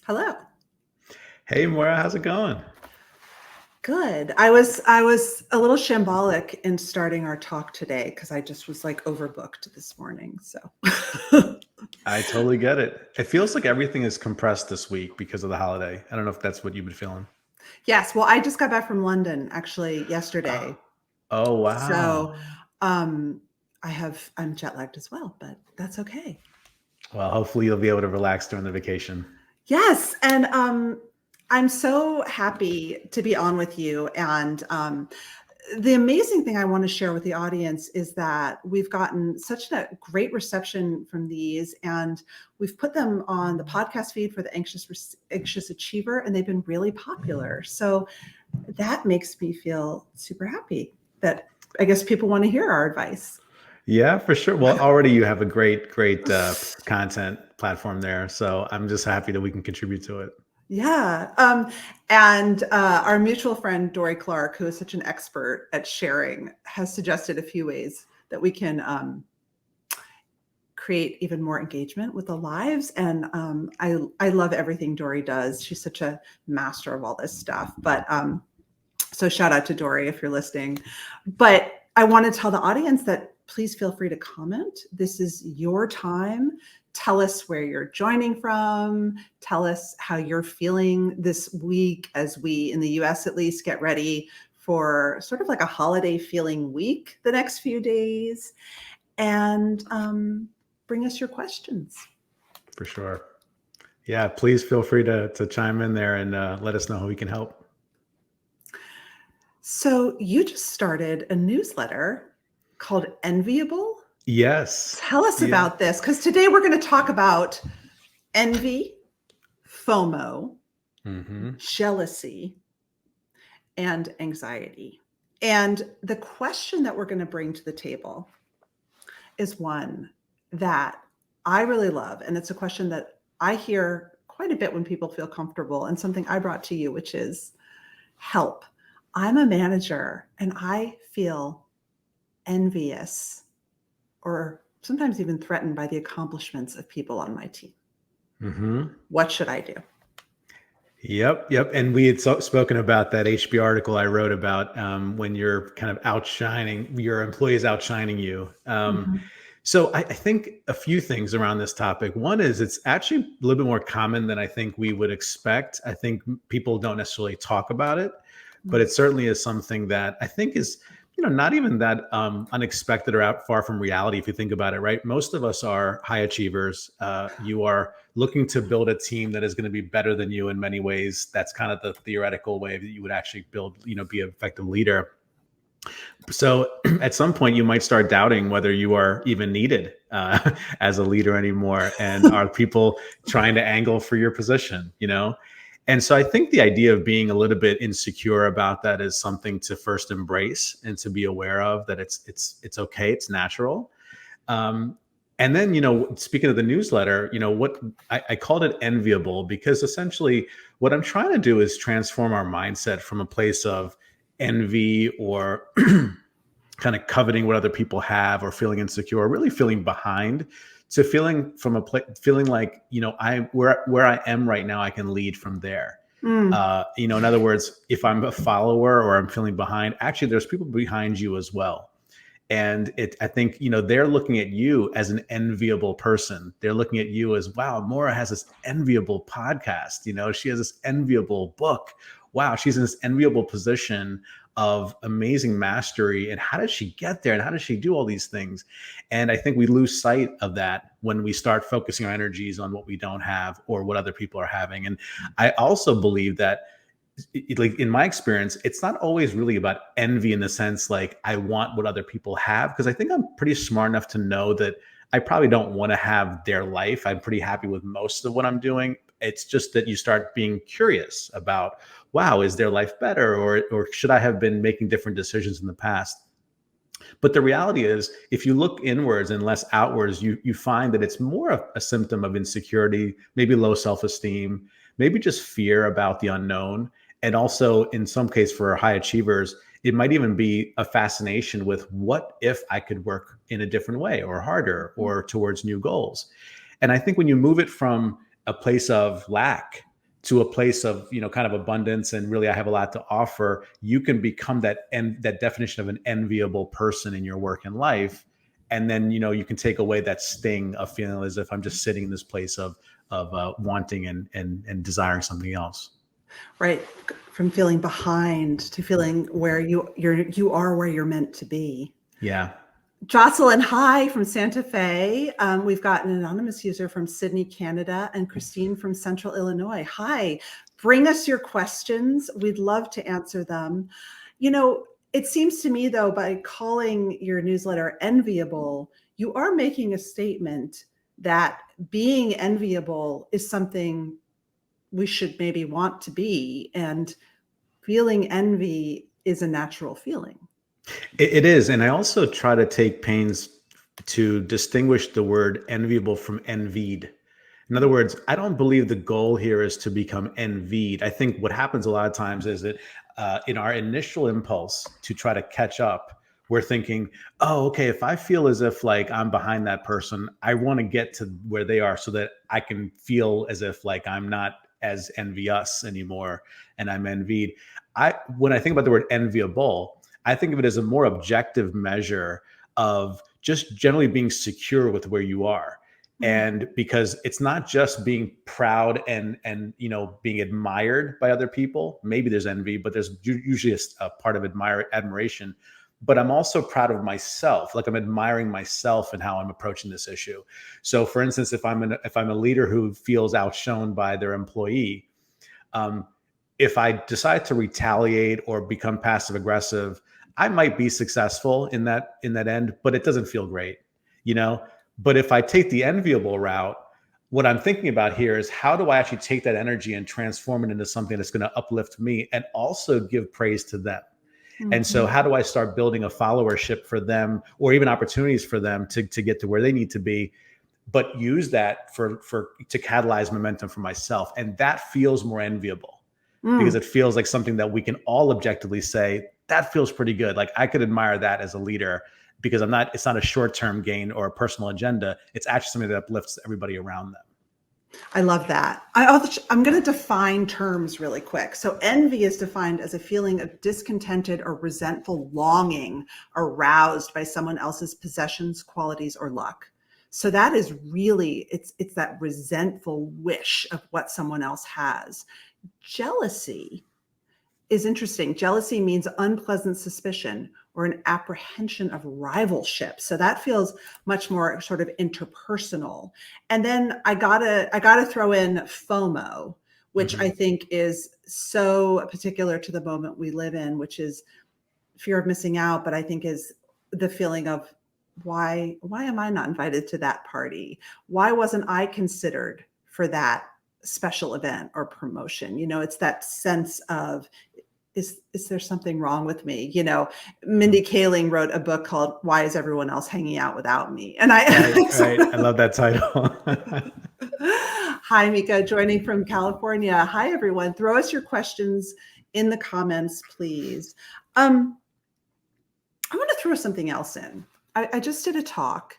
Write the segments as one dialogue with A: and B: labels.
A: Hello.
B: Hey, Maura, how's it going?
A: Good. I was a little shambolic in starting our talk today because I just was like overbooked this morning. So
B: I totally get it. It feels like everything is compressed this week because of the holiday. I don't know if that's what you've been feeling.
A: yes, well, I just got back from London actually yesterday.
B: Oh, oh
A: So
B: wow.
A: um I'm jet lagged as well, but that's okay.
B: Well, hopefully you'll be able to relax during the vacation.
A: Yes, and I'm so happy to be on with you and the amazing thing I want to share with the audience is that we've gotten such a great reception from these, and we've put them on the podcast feed for the anxious achiever, and they've been really popular. So that makes me feel super happy that I guess people want to hear our advice.
B: Yeah, for sure. Well, already you have a great content platform there. So I'm just happy that we can contribute to it.
A: Yeah. And our mutual friend, Dory Clark, who is such an expert at sharing, has suggested a few ways that we can create even more engagement with the lives. And I love everything Dory does. She's such a master of all this stuff. But so shout out to Dory if you're listening. But I want to tell the audience that please feel free to comment. This is your time. Tell us where you're joining from. Tell us how you're feeling this week as we, in the US at least, get ready for sort of like a holiday feeling week the next few days. And bring us your questions.
B: For sure. Yeah, please feel free to chime in there and let us know how we can help.
A: So you just started a newsletter called Enviable.
B: Yes.
A: Tell us
B: Yeah.
A: about this, because today we're going to talk about envy, FOMO, jealousy, and anxiety. And the question that we're going to bring to the table is one that I really love. And it's a question that I hear quite a bit when people feel comfortable, and something I brought to you, which is help. I'm a manager and I feel envious or sometimes even threatened by the accomplishments of people on my team. What should I do?
B: Yep. And we had spoken about that HB article I wrote about when you're kind of outshining, your employees outshining you. So I think a few things around this topic. One is it's actually a little bit more common than I think we would expect. I think people don't necessarily talk about it, but it certainly is something that I think is, not even that unexpected or out far from reality if you think about it, right? Most of us are high achievers. You are looking to build a team that is going to be better than you in many ways. That's kind of the theoretical way that you would actually build, be an effective leader. So at some point you might start doubting whether you are even needed as a leader anymore. And are people trying to angle for your position, And so I think the idea of being a little bit insecure about that is something to first embrace and to be aware of, that it's okay. It's natural. And then, speaking of the newsletter, what I called it enviable because essentially what I'm trying to do is transform our mindset from a place of envy or kind of coveting what other people have or feeling insecure or really feeling behind to feeling from a place, feeling like, I where I am right now, I can lead from there. In other words, if I'm a follower or I'm feeling behind, actually there's people behind you as well. And I think, they're looking at you as an enviable person. They're looking at you as, wow, Maura has this enviable podcast. She has this enviable book. Wow, she's in this enviable position of amazing mastery. And how did she get there? And how does she do all these things? And I think we lose sight of that when we start focusing our energies on what we don't have or what other people are having. And I also believe that, like in my experience, it's not always really about envy in the sense like I want what other people have, because I think I'm pretty smart enough to know that I probably don't want to have their life. I'm pretty happy with most of what I'm doing. It's just that you start being curious about, wow, is their life better, or should I have been making different decisions in the past? But the reality is, if you look inwards and less outwards, you find that it's more of a symptom of insecurity, maybe low self-esteem, maybe just fear about the unknown. And also, in some case, for high achievers, it might even be a fascination with what if I could work in a different way or harder or towards new goals. And I think when you move it from a place of lack to a place of, kind of abundance and really I have a lot to offer, you can become that definition of an enviable person in your work and life. And then, you can take away that sting of feeling as if I'm just sitting in this place of wanting and desiring something else.
A: Right. From feeling behind to feeling where you are where you're meant to be.
B: Yeah.
A: Jocelyn, hi from Santa Fe. We've got an anonymous user from Sydney, Canada, and Christine from Central Illinois. Hi, bring us your questions. We'd love to answer them. It seems to me, though, by calling your newsletter enviable, you are making a statement that being enviable is something we should maybe want to be, and feeling envy is a natural feeling.
B: It is. And I also try to take pains to distinguish the word enviable from envied. In other words, I don't believe the goal here is to become envied. I think what happens a lot of times is that in our initial impulse to try to catch up, we're thinking, oh, okay, if I feel as if like I'm behind that person, I want to get to where they are so that I can feel as if like I'm not as envious anymore and I'm envied. When I think about the word enviable, I think of it as a more objective measure of just generally being secure with where you are. And because it's not just being proud and being admired by other people. Maybe there's envy, but there's usually a part of admiration. But I'm also proud of myself. Like I'm admiring myself and how I'm approaching this issue. So, for instance, if I'm a leader who feels outshone by their employee, if I decide to retaliate or become passive aggressive, I might be successful in that end, but it doesn't feel great, But if I take the enviable route, what I'm thinking about here is how do I actually take that energy and transform it into something that's going to uplift me and also give praise to them? Mm-hmm. And so how do I start building a followership for them or even opportunities for them to get to where they need to be, but use that to catalyze momentum for myself? And that feels more enviable. Because it feels like something that we can all objectively say, that feels pretty good. Like I could admire that as a leader because it's not a short-term gain or a personal agenda. It's actually something that uplifts everybody around them.
A: I love that. I'm going to define terms really quick. So envy is defined as a feeling of discontented or resentful longing aroused by someone else's possessions, qualities, or luck. So that is really, it's that resentful wish of what someone else has. Jealousy is interesting. Jealousy means unpleasant suspicion or an apprehension of rivalship. So that feels much more sort of interpersonal. And then I gotta throw in FOMO, which I think is so particular to the moment we live in, which is fear of missing out, but I think is the feeling of why am I not invited to that party? Why wasn't I considered for that special event or promotion? It's that sense of, is there something wrong with me? Mindy Kaling wrote a book called Why Is Everyone Else Hanging Out Without Me? And
B: right. I love that title.
A: Hi, Mika, joining from California. Hi, everyone. Throw us your questions in the comments, please. I want to throw something else in. I just did a talk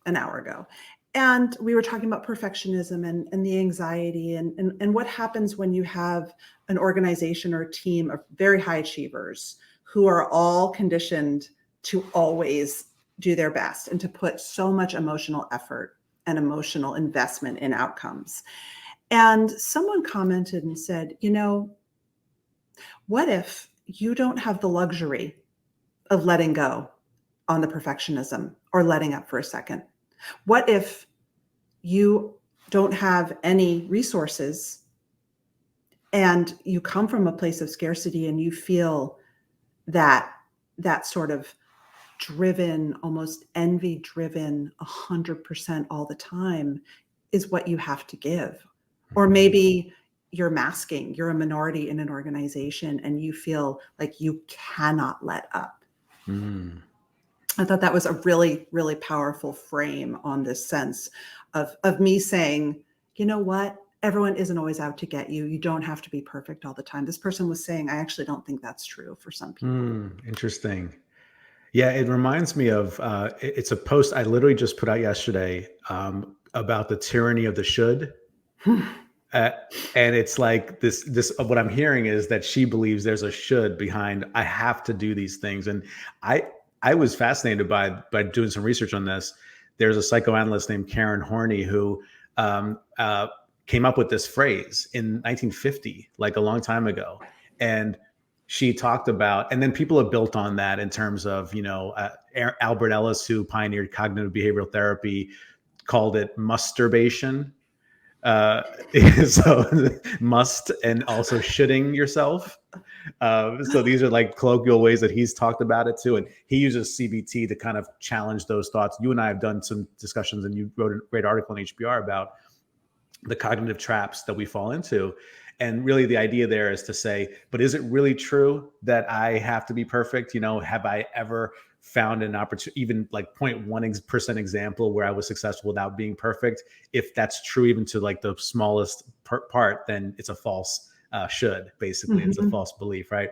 A: an hour ago, and we were talking about perfectionism and the anxiety and what happens when you have an organization or a team of very high achievers who are all conditioned to always do their best and to put so much emotional effort and emotional investment in outcomes. And someone commented and said, what if you don't have the luxury of letting go on the perfectionism or letting up for a second? What if you don't have any resources and you come from a place of scarcity and you feel that sort of driven, almost envy driven 100% all the time is what you have to give? Or maybe you're masking, you're a minority in an organization and you feel like you cannot let up. I thought that was a really, really powerful frame on this sense of me saying, you know what? Everyone isn't always out to get you. You don't have to be perfect all the time. This person was saying, I actually don't think that's true for some people.
B: Interesting. Yeah, it reminds me of, it's a post I literally just put out yesterday about the tyranny of the should. Uh, and it's like this, what I'm hearing is that she believes there's a should behind, I have to do these things. And I was fascinated by doing some research on this. There's a psychoanalyst named Karen Horney who um, uh, came up with this phrase in 1950, like a long time ago. And she talked about, and then people have built on that in terms of, Albert Ellis, who pioneered cognitive behavioral therapy, called it masturbation. uh so must and also shoulding yourself. So these are like colloquial ways that he's talked about it too, and he uses CBT to kind of challenge those thoughts. You and I have done some discussions, and you wrote a great article in HBR about the cognitive traps that we fall into. And really the idea there is to say, but is it really true that I have to be perfect? Have I ever found an opportunity, even like 0.1% example where I was successful without being perfect? If that's true, even to like the smallest part, then it's a false should, basically. It's a false belief, right?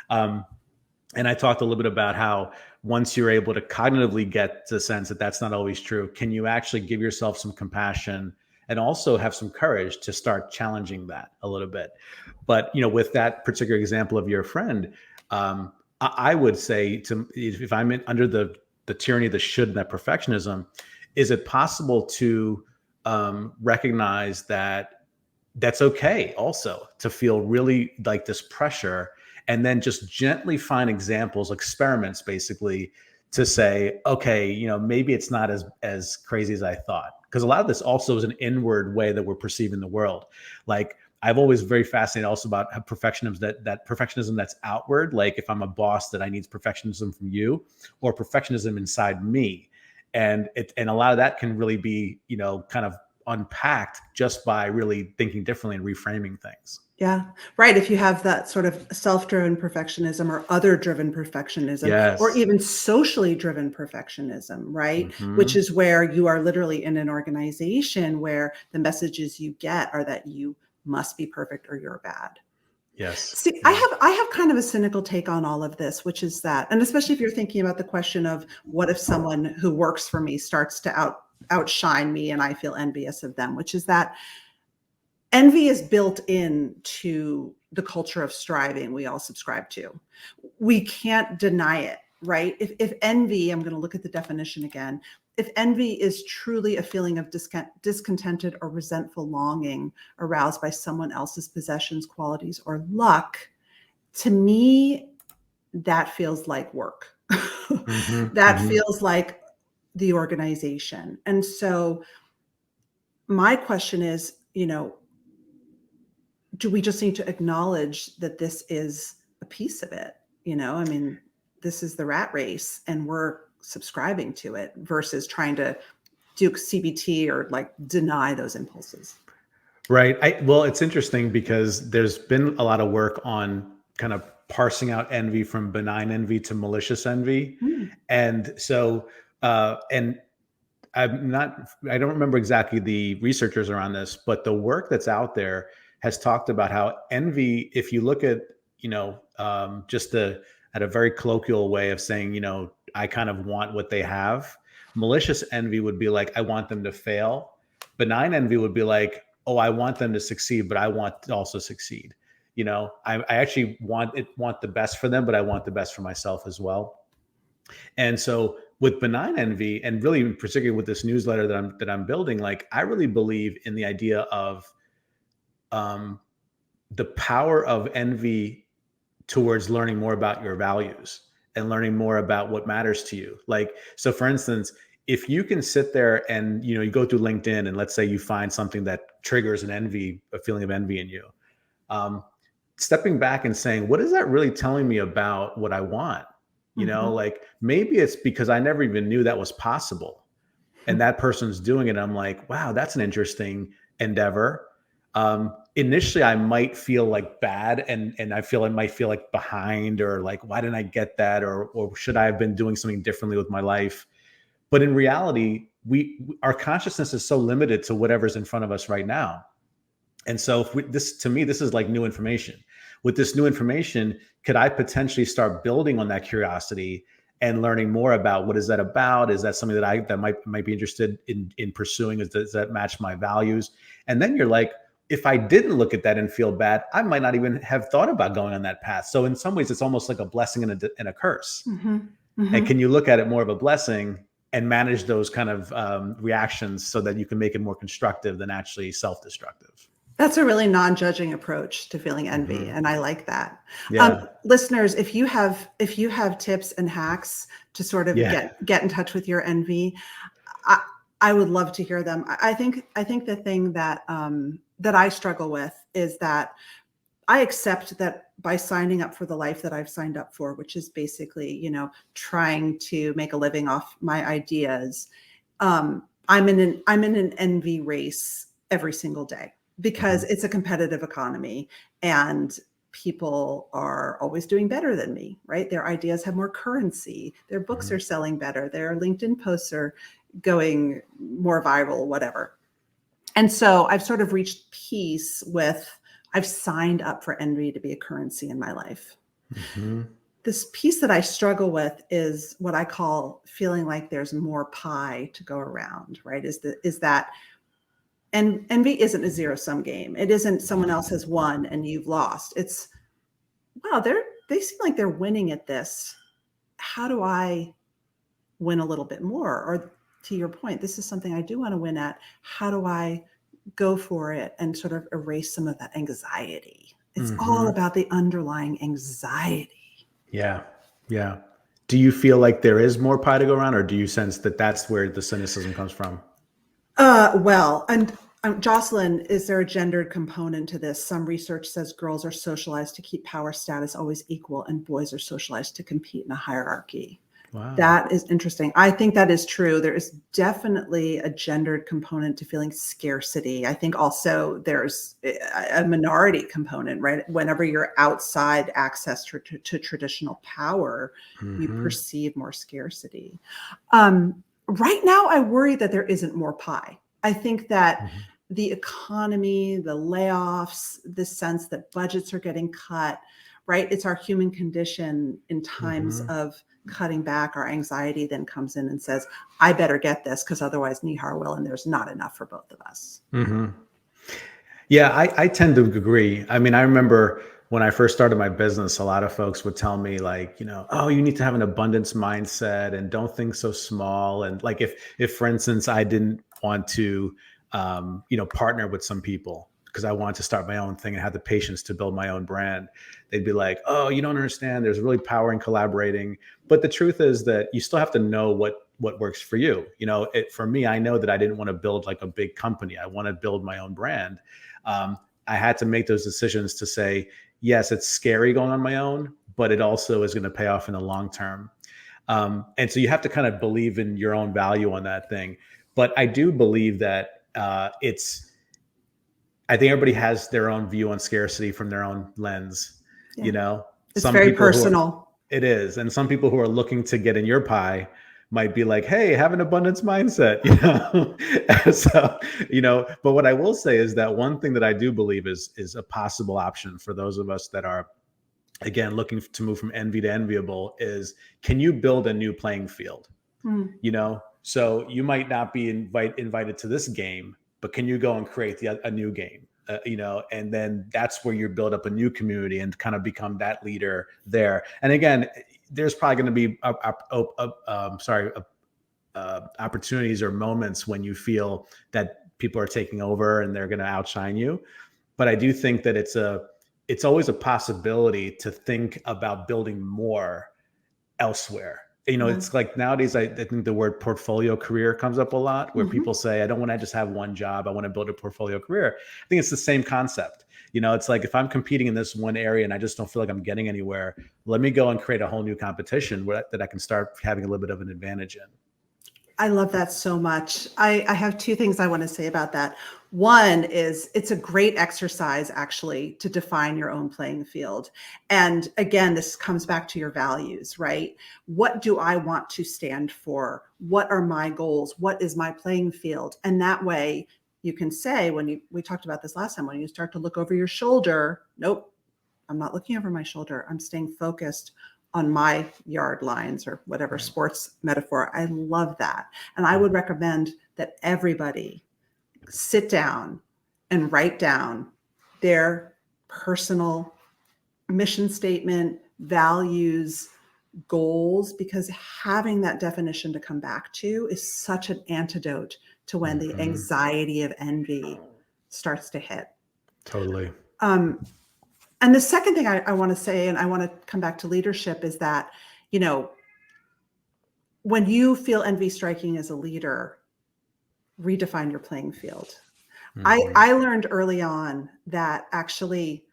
B: And I talked a little bit about how once you're able to cognitively get the sense that that's not always true, can you actually give yourself some compassion and also have some courage to start challenging that a little bit? But, with that particular example of your friend, I would say, if I'm under the tyranny of the should and that perfectionism, is it possible to recognize that that's okay also to feel really like this pressure, and then just gently find examples, experiments, basically, to say, okay, maybe it's not as crazy as I thought. Because a lot of this also is an inward way that we're perceiving the world. Like, I've always very fascinated also about perfectionism, that perfectionism that's outward. Like, if I'm a boss, that I need perfectionism from you, or perfectionism inside me. And a lot of that can really be, kind of unpacked just by really thinking differently and reframing things.
A: Yeah, right. If you have that sort of self-driven perfectionism or other-driven perfectionism, or
B: Yes.
A: even socially driven perfectionism, right? Which
B: Mm-hmm.
A: is where you are literally in an organization where the messages you get are that you must be perfect or you're bad.
B: Yes.
A: See,
B: Yeah.
A: I have kind of a cynical take on all of this, which is that, and especially if you're thinking about the question of what if someone who works for me starts to outshine me and I feel envious of them, which is that envy is built into the culture of striving we all subscribe to. We can't deny it, right? If envy, I'm going to look at the definition again. If envy is truly a feeling of discontented or resentful longing aroused by someone else's possessions, qualities, or luck, to me, that feels like work.
B: Mm-hmm.
A: That
B: Mm-hmm.
A: feels like the organization. And so my question is, do we just need to acknowledge that this is a piece of it? I mean, this is the rat race and we're subscribing to it versus trying to do CBT or like deny those impulses.
B: Right. Well, it's interesting because there's been a lot of work on kind of parsing out envy from benign envy to malicious envy.
A: Mm.
B: And so, and I don't remember exactly the researchers around this, but the work that's out there has talked about how envy, if you look at, at a very colloquial way of saying, I kind of want what they have. Malicious envy would be like, I want them to fail. Benign envy would be like, oh, I want them to succeed, but I want to also succeed. I actually want the best for them, but I want the best for myself as well. And so with benign envy, and really particularly with this newsletter that I'm building, like, I really believe in the idea of um, the power of envy towards learning more about your values and learning more about what matters to you. Like, so for instance, if you can sit there and, you go through LinkedIn and let's say you find something that triggers a feeling of envy in you, um, stepping back and saying, what is that really telling me about what I want?
A: Mhm.
B: Like, maybe it's because I never even knew that was possible. And that person's doing it. I'm like, wow, that's an interesting endeavor. Initially, I might feel like bad, and I might feel like behind, or like, why didn't I get that, or should I have been doing something differently with my life? But in reality, our consciousness is so limited to whatever's in front of us right now. And so to me, this is like new information. With this new information, could I potentially start building on that curiosity and learning more about what is that about? Is that something that might be interested in pursuing? Does that match my values? And then you're like, if I didn't look at that and feel bad, I might not even have thought about going on that path. So in some ways, it's almost like a blessing and a curse.
A: Mm-hmm.
B: And
A: Mm-hmm.
B: can you look at it more of a blessing and manage those kind of reactions so that you can make it more constructive than actually self-destructive?
A: That's a really non-judging approach to feeling envy,
B: Mm-hmm.
A: and I like that.
B: Yeah.
A: Listeners, if you have tips and hacks to sort of
B: Yeah.
A: get in touch with your envy, I would love to hear them. I think the thing that that I struggle with is that I accept that by signing up for the life that I've signed up for, which is basically, you know, trying to make a living off my ideas. I'm in an envy race every single day because
B: Mm-hmm.
A: it's a competitive economy and people are always doing better than me, right? Their ideas have more currency. Their books
B: Mm-hmm.
A: are selling better. Their LinkedIn posts are going more viral, whatever. And so I've sort of reached peace with, I've signed up for envy to be a currency in my life.
B: Mm-hmm.
A: This piece that I struggle with is what I call feeling like there's more pie to go around, right? Is that, and envy isn't a zero sum game. It isn't someone else has won and you've lost. It's, wow, they seem like they're winning at this. How do I win a little bit more? Or to your point, this is something I do want to win at. How do I go for it and sort of erase some of that anxiety? It's all
B: Mm-hmm.
A: about the underlying anxiety.
B: Yeah. Yeah. Do you feel like there is more pie to go around, or do you sense that that's where the cynicism comes from?
A: Well, and Jocelyn, is there a gendered component to this? Some research says girls are socialized to keep power status always equal, and boys are socialized to compete in a hierarchy.
B: Wow.
A: That is interesting. I think that is true. There is definitely a gendered component to feeling scarcity. I think also there's a minority component, right? Whenever you're outside access to traditional power, you
B: Mm-hmm.
A: perceive more scarcity. Right now, I worry that there isn't more pie. I think that
B: Mm-hmm.
A: the economy, the layoffs, the sense that budgets are getting cut, right? It's our human condition in times
B: Mm-hmm.
A: of cutting back. Our anxiety then comes in and says, I better get this because otherwise Nihar will, and there's not enough for both of us.
B: Mm-hmm. Yeah, I tend to agree. I mean, I remember when I first started my business, a lot of folks would tell me like, you know, oh, you need to have an abundance mindset and don't think so small. And like if for instance, I didn't want to, partner with some people because I wanted to start my own thing and have the patience to build my own brand, they'd be like, oh, you don't understand. There's really power in collaborating. But the truth is that you still have to know what works for you. You know, for me, I know that I didn't want to build like a big company. I want to build my own brand. I had to make those decisions to say, yes, it's scary going on my own, but it also is going to pay off in the long term. And so you have to kind of believe in your own value on that thing. But I do believe that I think everybody has their own view on scarcity from their own lens.
A: Yeah.
B: You know,
A: It's
B: some
A: very
B: people
A: personal.
B: it is, and some people who are looking to get in your pie might be like, hey, have an abundance mindset, you know. So, but what I will say is that one thing that I do believe is a possible option for those of us that are, again, looking to move from envy to enviable is, can you build a new playing field? So you might not be invited to this game, but can you go and create a new game? And then that's where you build up a new community and kind of become that leader there. And again, there's probably going to be opportunities or moments when you feel that people are taking over and they're going to outshine you. But I do think that it's always a possibility to think about building more elsewhere. It's like nowadays, I think the word portfolio career comes up a lot, where people say, I don't want to just have one job. I want to build a portfolio career. I think it's the same concept. It's like, if I'm competing in this one area and I just don't feel like I'm getting anywhere, let me go and create a whole new competition that I can start having a little bit of an advantage in.
A: I love that so much. I have two things I want to say about that. One is it's a great exercise actually to define your own playing field. And again, this comes back to your values, right? What do I want to stand for? What are my goals? What is my playing field? And that way you can say, we talked about this last time, when you start to look over your shoulder, nope, I'm not looking over my shoulder. I'm staying focused on my yard lines or whatever sports metaphor. I love that. And I would recommend that everybody sit down and write down their personal mission statement, values, goals, because having that definition to come back to is such an antidote to when the anxiety of envy starts to hit.
B: Totally.
A: And the second thing I want to say, and I want to come back to leadership, is that, when you feel envy striking as a leader, redefine your playing field. I learned early on that actually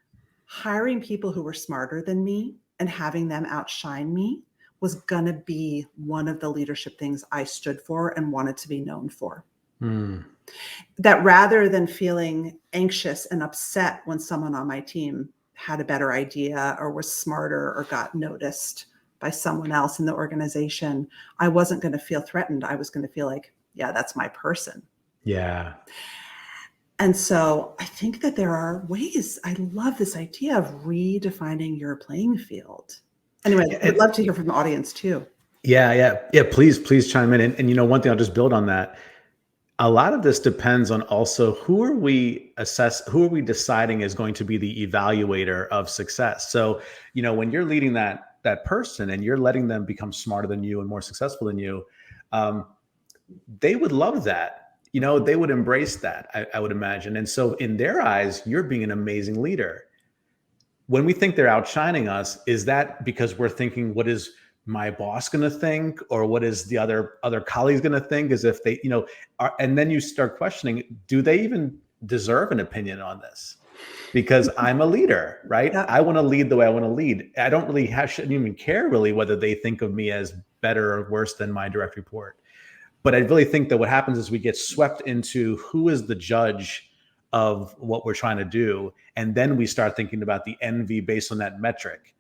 A: hiring people who were smarter than me and having them outshine me was going to be one of the leadership things I stood for and wanted to be known for. That rather than feeling anxious and upset when someone on my team had a better idea or was smarter or got noticed by someone else in the organization, I wasn't going to feel threatened. I was going to feel like, yeah, that's my person.
B: Yeah.
A: And so I think that there are ways. I love this idea of redefining your playing field. Anyway, I'd love to hear from the audience too.
B: Yeah. Please chime in. And one thing I'll just build on that. A lot of this depends on also who are we deciding is going to be the evaluator of success. So, when you're leading that person and you're letting them become smarter than you and more successful than you, they would love that. They would embrace that, I would imagine. And so in their eyes, you're being an amazing leader. When we think they're outshining us, is that because we're thinking, what is my boss going to think? Or what is the other colleagues going to think? As if they, and then you start questioning, do they even deserve an opinion on this? Because I'm a leader, right?
A: Yeah.
B: I want to lead the way I want to lead. I don't really shouldn't even care really whether they think of me as better or worse than my direct report. But I really think that what happens is we get swept into who is the judge of what we're trying to do. And then we start thinking about the envy based on that metric.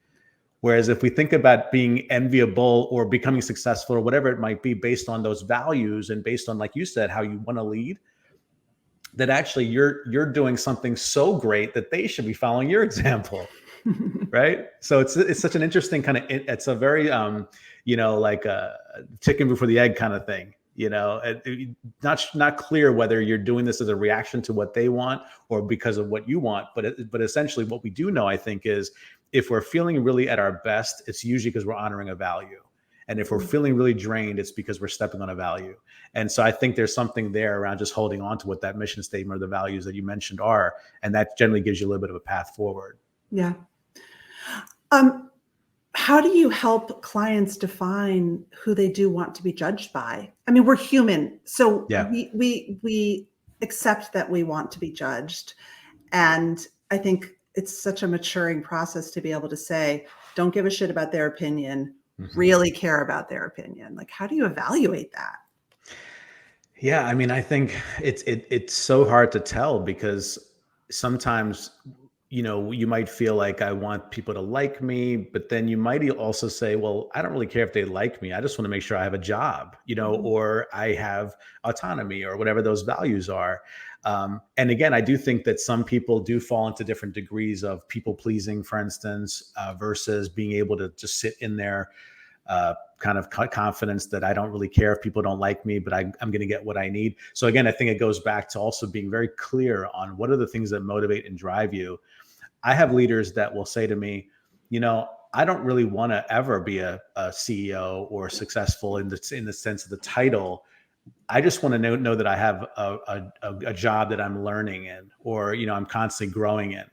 B: Whereas if we think about being enviable or becoming successful or whatever it might be based on those values and based on, like you said, how you want to lead, that actually you're doing something so great that they should be following your example. Right. So it's such an interesting kind of, it's a very, like a chicken before the egg kind of thing. Not clear whether you're doing this as a reaction to what they want or because of what you want. But essentially what we do know, I think, is if we're feeling really at our best, it's usually because we're honoring a value. And if we're feeling really drained, it's because we're stepping on a value. And so I think there's something there around just holding on to what that mission statement or the values that you mentioned are. And that generally gives you a little bit of a path forward.
A: Yeah. How do you help clients define who they do want to be judged by? I mean, we're human, so
B: yeah.
A: we accept that we want to be judged. And I think it's such a maturing process to be able to say, don't give a shit about their opinion, really care about their opinion. Like, how do you evaluate that?
B: Yeah, I mean, I think it's so hard to tell because sometimes, you might feel like I want people to like me, but then you might also say, well, I don't really care if they like me. I just want to make sure I have a job, or I have autonomy or whatever those values are. And again, I do think that some people do fall into different degrees of people pleasing, for instance, versus being able to just sit in their kind of confidence that I don't really care if people don't like me, but I'm going to get what I need. So again, I think it goes back to also being very clear on what are the things that motivate and drive you. I have leaders that will say to me, I don't really want to ever be a CEO or successful in the sense of the title. I just want to know that I have a job that I'm learning in, or, I'm constantly growing in.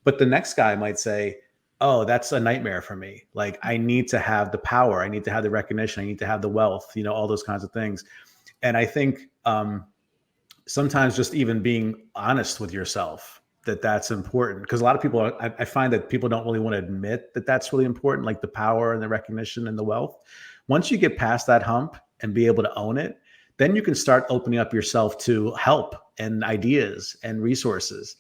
B: But the next guy might say, oh, that's a nightmare for me. Like, I need to have the power. I need to have the recognition. I need to have the wealth, all those kinds of things. And I think sometimes just even being honest with yourself, that's important, because a lot of people I find that people don't really want to admit that that's really important, like the power and the recognition and the wealth. Once you get past that hump and be able to own it, then you can start opening up yourself to help and ideas and resources.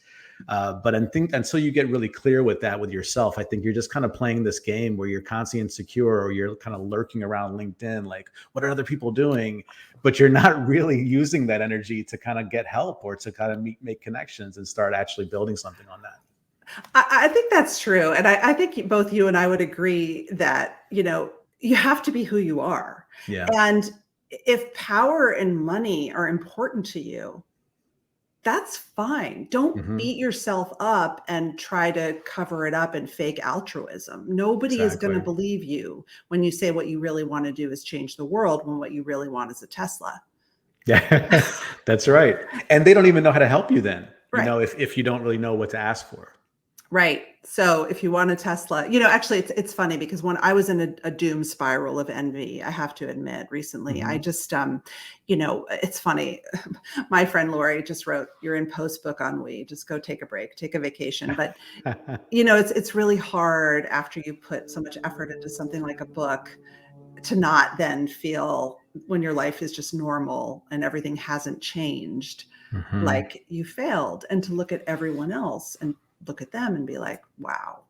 B: But until you get really clear with that with yourself, I think you're just kind of playing this game where you're constantly insecure, or you're kind of lurking around LinkedIn, like, what are other people doing? But you're not really using that energy to kind of get help or to kind of make connections and start actually building something on that.
A: I think that's true. And I think both you and I would agree that, you have to be who you are.
B: Yeah.
A: And if power and money are important to you, that's fine. Don't
B: Mm-hmm.
A: beat yourself up and try to cover it up and fake altruism. Nobody is going to
B: Exactly.
A: believe you when you say what you really want to do is change the world when what you really want is a Tesla.
B: Yeah, that's right. And they don't even know how to help you then,
A: Right.
B: if you don't really know what to ask for.
A: Right. So if you want a Tesla, actually it's funny because when I was in a doom spiral of envy, I have to admit recently, I just, it's funny. My friend Lori just wrote, "You're in post book ennui, just go take a break, take a vacation." But, it's really hard after you put so much effort into something like a book to not then feel when your life is just normal and everything hasn't changed,
B: Mm-hmm.
A: like you failed, and to look at everyone else and look at them and be like, wow,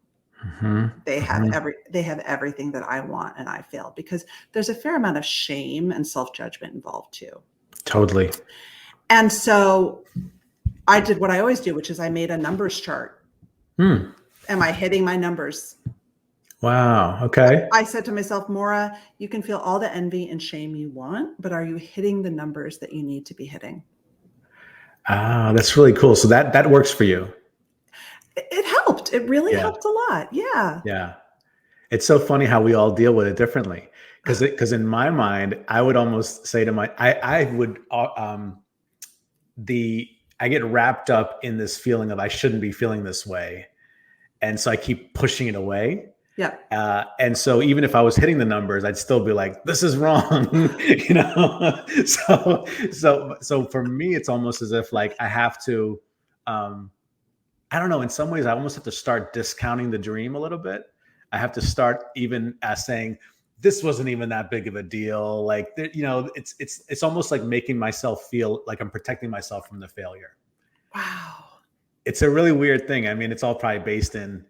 B: Mm-hmm.
A: they have
B: Mm-hmm.
A: everything that I want and I failed, because there's a fair amount of shame and self-judgment involved too.
B: Totally.
A: And so I did what I always do, which is I made a numbers chart.
B: Hmm.
A: Am I hitting my numbers?
B: Wow. Okay.
A: I said to myself, Maura, you can feel all the envy and shame you want, but are you hitting the numbers that you need to be hitting?
B: Ah, that's really cool. So that works for you.
A: It helped. It really
B: Yeah.
A: helped a lot. Yeah.
B: Yeah. It's so funny how we all deal with it differently. Because in my mind, I would almost say to I would I get wrapped up in this feeling of I shouldn't be feeling this way, and so I keep pushing it away.
A: Yeah.
B: And so even if I was hitting the numbers, I'd still be like, "This is wrong," So for me, it's almost as if like I have to, I don't know. In some ways, I almost have to start discounting the dream a little bit. I have to start even saying, "This wasn't even that big of a deal." Like, it's almost like making myself feel like I'm protecting myself from the failure.
A: Wow.
B: It's a really weird thing. I mean, it's all probably based in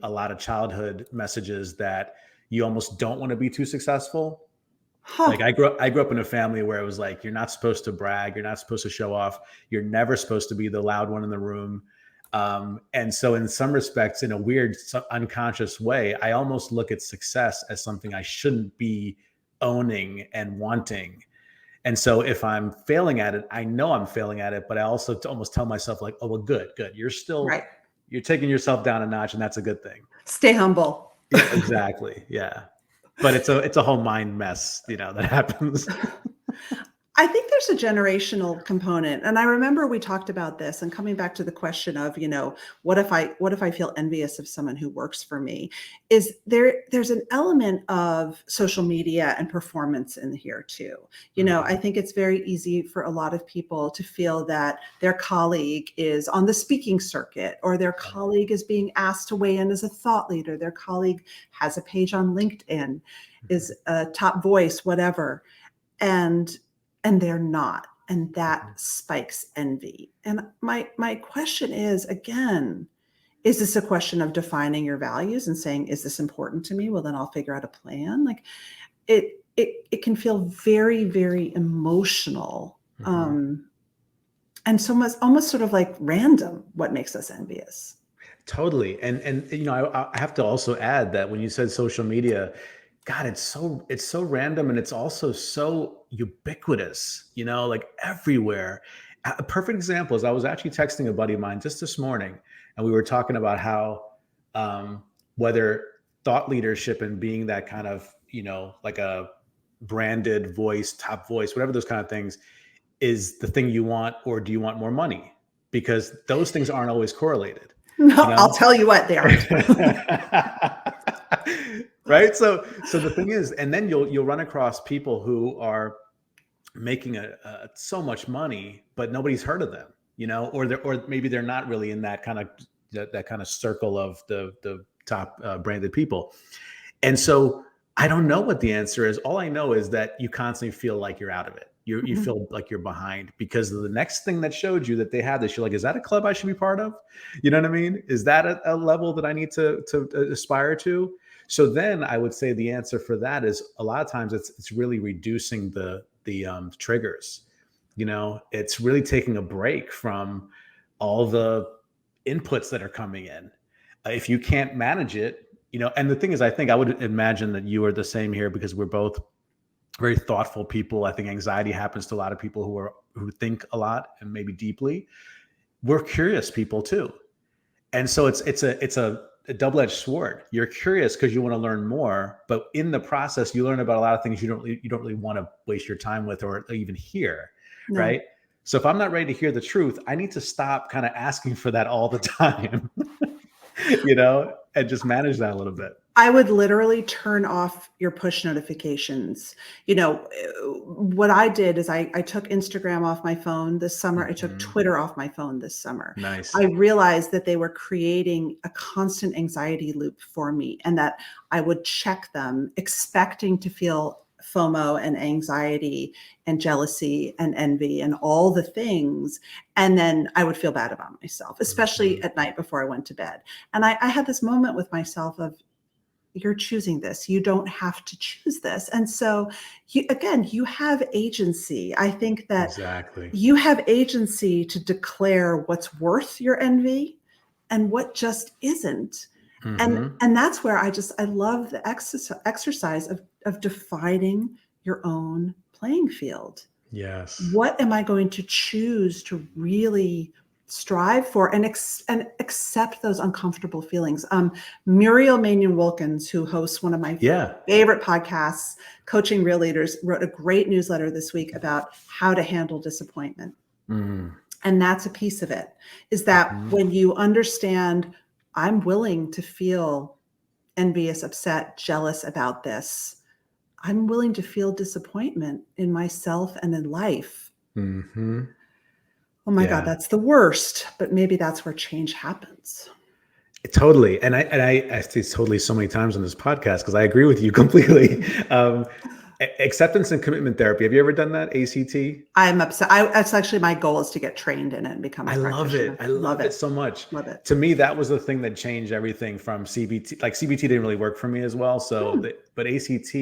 B: a lot of childhood messages that you almost don't want to be too successful. Like
A: Huh.
B: I grew up in a family where it was like you're not supposed to brag, you're not supposed to show off, you're never supposed to be the loud one in the room. And so in some respects, in a weird unconscious way, I almost look at success as something I shouldn't be owning and wanting. And so if I'm failing at it, I know I'm failing at it, but I also almost tell myself like, oh, well, good.
A: Right.
B: You're taking yourself down a notch, and that's a good thing.
A: Stay humble.
B: Yeah, exactly. Yeah. But it's a whole mind mess, that happens.
A: I think there's a generational component. And I remember we talked about this, and coming back to the question of, what if I feel envious of someone who works for me? There's an element of social media and performance in here too. I think it's very easy for a lot of people to feel that their colleague is on the speaking circuit, or their colleague is being asked to weigh in as a thought leader. Their colleague has a page on LinkedIn, is a top voice, whatever. And they're not, and that spikes envy. And my question is, again, is this a question of defining your values and saying, is this important to me? Well, then I'll figure out a plan. Like it can feel very, very emotional, and so much, almost sort of like random, what makes us envious.
B: Totally. And I have to also add that when you said social media, God, it's so random, and it's also so ubiquitous, like everywhere. A perfect example is I was actually texting a buddy of mine just this morning, and we were talking about how whether thought leadership and being that kind of, like a branded voice, top voice, whatever those kind of things is the thing you want, or do you want more money? Because those things aren't always correlated.
A: No, I'll tell you what, they aren't.
B: Right. So the thing is, and then you'll run across people who are making so much money, but nobody's heard of them, or maybe they're not really in that kind of circle of the top branded people. And so I don't know what the answer is. All I know is that you constantly feel like you're out of it. You feel like you're behind because of the next thing that showed you that they had this. You're like, is that a club I should be part of? You know what I mean? Is that a level that I need to aspire to? So then I would say the answer for that is a lot of times it's really reducing the triggers. It's really taking a break from all the inputs that are coming in. If you can't manage it, and the thing is, I think I would imagine that you are the same here because we're both very thoughtful people. I think anxiety happens to a lot of people who think a lot and maybe deeply. we're curious people too. And so it's a double-edged sword. You're curious because you want to learn more, but in the process, you learn about a lot of things you don't really want to waste your time with or even hear,
A: No.
B: right? So if I'm not ready to hear the truth, I need to stop kind of asking for that all the time, and just manage that a little bit.
A: I would literally turn off your push notifications. What I did is I took Instagram off my phone this summer. I took Twitter off my phone this summer.
B: Nice.
A: I realized that they were creating a constant anxiety loop for me, and that I would check them expecting to feel FOMO and anxiety and jealousy and envy and all the things. And then I would feel bad about myself, especially at night before I went to bed. And I had this moment with myself of, you're choosing this. You don't have to choose this. And so you have agency. I think that
B: exactly.
A: You have agency to declare what's worth your envy and what just isn't. And that's where I love the exercise of defining your own playing field.
B: Yes.
A: What am I going to choose to really strive for and accept those uncomfortable feelings? Muriel Manion-Wilkins, who hosts one of my favorite podcasts, Coaching Real Leaders, wrote a great newsletter this week about how to handle disappointment. And that's a piece of it, is that when you understand, I'm willing to feel envious, upset, jealous about this, I'm willing to feel disappointment in myself and in life. Oh my God, that's the worst, but maybe that's where change happens.
B: Totally. And I say totally so many times on this podcast, because I agree with you completely. Acceptance and commitment therapy. Have you ever done that? ACT?
A: I'm upset. That's actually my goal, is to get trained in it and become a practitioner.
B: I love it so much.
A: Love it.
B: To me, that was the thing that changed everything from CBT. Like CBT didn't really work for me as well. So, but ACT,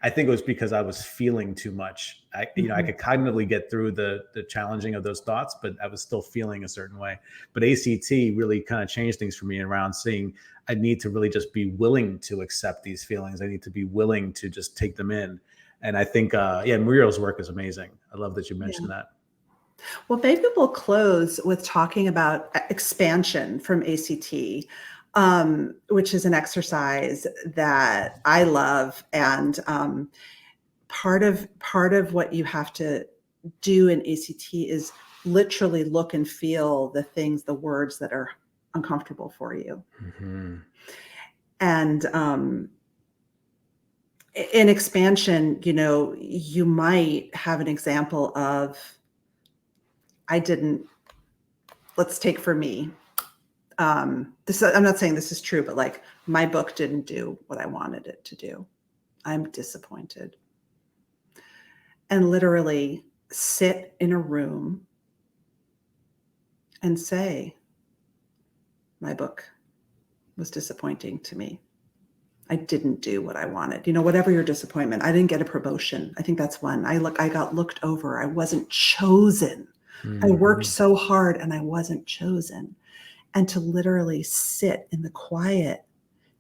B: I think it was because I was feeling too much. I could cognitively get through the challenging of those thoughts, but I was still feeling a certain way. But ACT really kind of changed things for me around seeing I need to really just be willing to accept these feelings. I need to be willing to just take them in. And I think, Muriel's work is amazing. I love that you mentioned that.
A: Well, maybe we'll close with talking about expansion from ACT, which is an exercise that I love. And part of what you have to do in ACT is literally look and feel the things, the words that are uncomfortable for you. And in expansion, you might have an example of, let's take for me, I'm not saying this is true, but like, my book didn't do what I wanted it to do. I'm disappointed. And literally sit in a room and say, my book was disappointing to me. I didn't do what I wanted. Whatever your disappointment, I didn't get a promotion. I think that's one. I got looked over. I wasn't chosen. I worked so hard and I wasn't chosen. And to literally sit in the quiet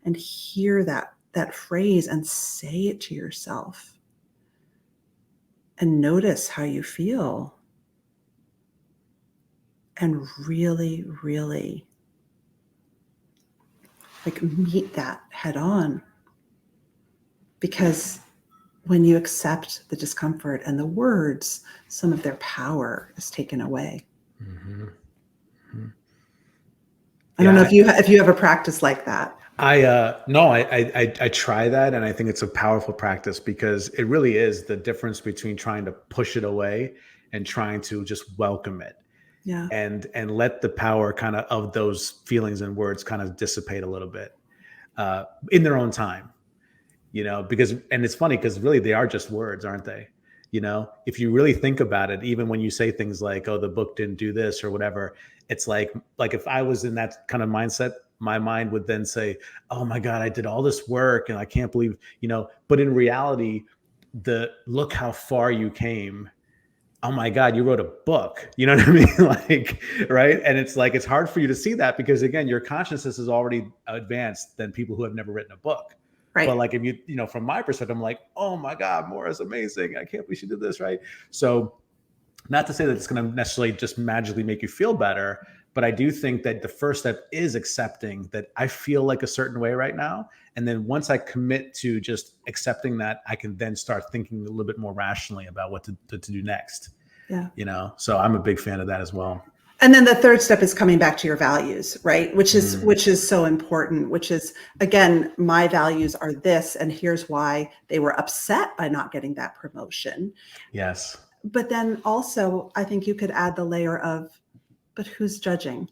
A: and hear that phrase and say it to yourself and notice how you feel, and really, really meet that head on. Because when you accept the discomfort and the words, some of their power is taken away. I don't know if you have a practice like that.
B: I try that, and I think it's a powerful practice, because it really is the difference between trying to push it away and trying to just welcome it.
A: Yeah.
B: And let the power kind of those feelings and words kind of dissipate a little bit in their own time, because it's funny, because really they are just words, aren't they? If you really think about it, even when you say things like, oh, the book didn't do this or whatever, it's like if I was in that kind of mindset, my mind would then say, oh my God, I did all this work and I can't believe, but in reality, look how far you came. Oh my God, you wrote a book. You know what I mean? Right. And it's like, it's hard for you to see that, because again, your consciousness is already advanced than people who have never written a book.
A: Right.
B: But like, if you, from my perspective, I'm like, oh my God, Maura's amazing. I can't believe she did this. Right. So not to say that it's going to necessarily just magically make you feel better, But I do think that the first step is accepting that I feel like a certain way right now. And then once I commit to just accepting that, I can then start thinking a little bit more rationally about what to do next.
A: Yeah.
B: So I'm a big fan of that as well.
A: And then the third step is coming back to your values, right? Which is so important, which is, again, my values are this, and here's why they were upset by not getting that promotion.
B: Yes.
A: But then also, I think you could add the layer of, but who's judging?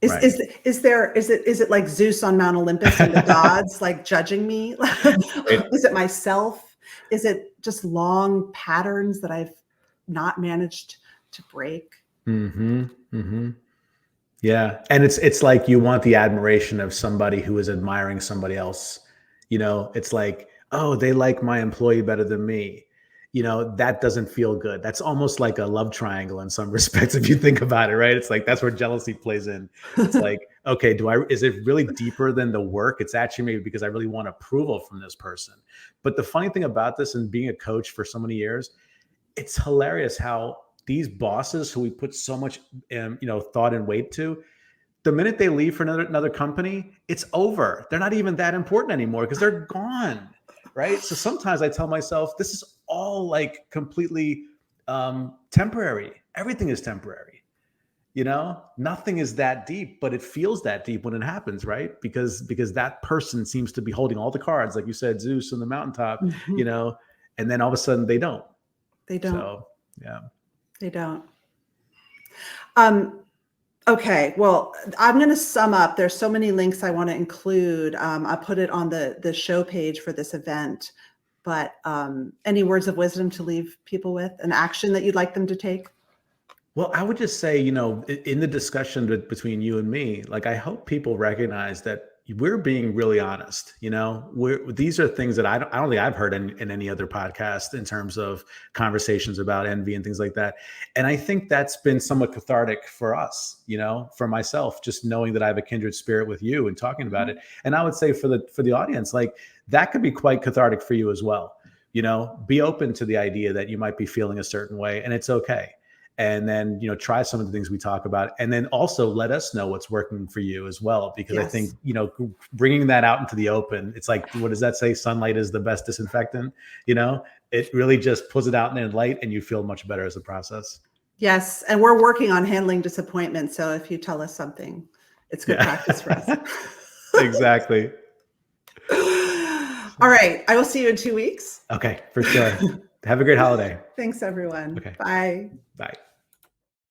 A: Is it like Zeus on Mount Olympus and the gods like judging me? Is it myself? Is it just long patterns that I've not managed to break?
B: Mm-hmm. Mm-hmm. Yeah. And it's like you want the admiration of somebody who is admiring somebody else. It's like, oh, they like my employee better than me. That doesn't feel good. That's almost like a love triangle in some respects, if you think about it, right? It's like, that's where jealousy plays in. It's like, okay, is it really deeper than the work? It's actually maybe because I really want approval from this person. But the funny thing about this, and being a coach for so many years, it's hilarious how these bosses who we put so much, thought and weight to, the minute they leave for another company, it's over. They're not even that important anymore because they're gone, right? So sometimes I tell myself, this is all like completely temporary. Everything is temporary. Nothing is that deep, but it feels that deep when it happens, right? Because that person seems to be holding all the cards, like you said, Zeus on the mountaintop, and then all of a sudden they don't.
A: They don't.
B: So, yeah.
A: They don't. Okay. Well, I'm going to sum up. There's so many links I want to include. I put it on the show page for this event, but any words of wisdom to leave people with, an action that you'd like them to take?
B: Well, I would just say, in the discussion between you and me, like, I hope people recognize that we're being really honest. These are things that I don't think I've heard in any other podcast in terms of conversations about envy and things like that. And I think that's been somewhat cathartic for us, for myself, just knowing that I have a kindred spirit with you and talking about it. And I would say for the audience, like, that could be quite cathartic for you as well. Be open to the idea that you might be feeling a certain way, and it's okay. And then, try some of the things we talk about, and then also let us know what's working for you as well. Because yes. I think, bringing that out into the open, it's like, what does that say? Sunlight is the best disinfectant. It really just puts it out in light, and you feel much better as a process.
A: Yes. And we're working on handling disappointment. So if you tell us something, it's good practice for us.
B: Exactly.
A: All right. I will see you in 2 weeks.
B: Okay, for sure. Have a great holiday.
A: Thanks, everyone.
B: Okay.
A: Bye.
B: Bye.